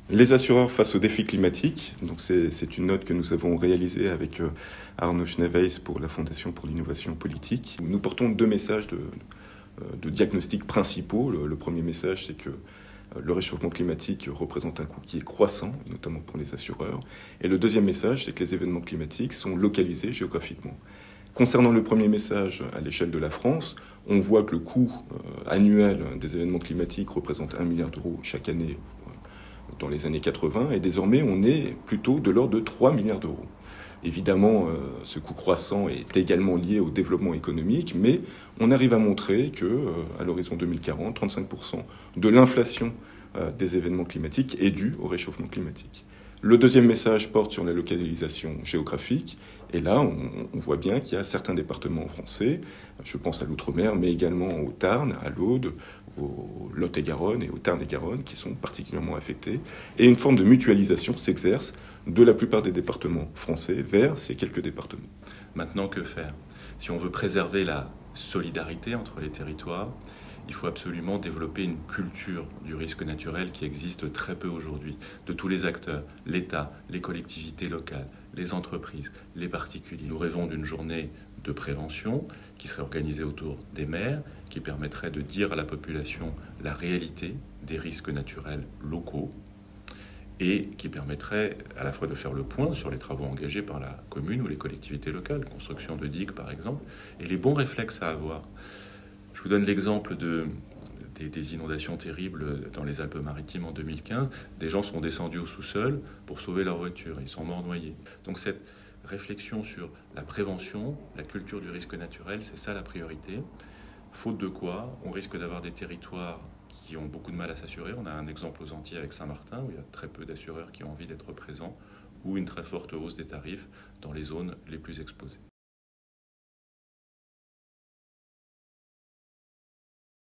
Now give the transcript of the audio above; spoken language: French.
Les assureurs face aux défis climatiques, donc c'est une note que nous avons réalisée avec Arnaud Schneeweis pour la Fondation pour l'innovation politique. Nous portons deux messages de diagnostics principaux. Le premier message, c'est que le réchauffement climatique représente un coût qui est croissant, notamment pour les assureurs. Et le deuxième message, c'est que les événements climatiques sont localisés géographiquement. Concernant le premier message, à l'échelle de la France, on voit que le coût annuel des événements climatiques représente 1 milliard d'euros chaque année dans les années 80, et désormais on est plutôt de l'ordre de 3 milliards d'euros. Évidemment, ce coût croissant est également lié au développement économique, mais on arrive à montrer que, à l'horizon 2040, 35% de l'inflation des événements climatiques est due au réchauffement climatique. Le deuxième message porte sur la localisation géographique, et là on voit bien qu'il y a certains départements français, je pense à l'Outre-mer, mais également au Tarn, à l'Aude, au Lot-et-Garonne et au Tarn-et-Garonne, qui sont particulièrement affectés, et une forme de mutualisation s'exerce de la plupart des départements français vers ces quelques départements. Maintenant, que faire? Si on veut préserver la solidarité entre les territoires, il faut absolument développer une culture du risque naturel qui existe très peu aujourd'hui, de tous les acteurs, l'État, les collectivités locales, les entreprises, les particuliers. Nous rêvons d'une journée de prévention qui serait organisée autour des maires, qui permettrait de dire à la population la réalité des risques naturels locaux, et qui permettrait à la fois de faire le point sur les travaux engagés par la commune ou les collectivités locales, construction de digues par exemple, et les bons réflexes à avoir. Je vous donne l'exemple des inondations terribles dans les Alpes-Maritimes en 2015. Des gens sont descendus au sous-sol pour sauver leur voiture, ils sont morts noyés. Donc cette réflexion sur la prévention, la culture du risque naturel, c'est ça la priorité. Faute de quoi, on risque d'avoir des territoires qui ont beaucoup de mal à s'assurer. On a un exemple aux Antilles avec Saint-Martin, où il y a très peu d'assureurs qui ont envie d'être présents, ou une très forte hausse des tarifs dans les zones les plus exposées.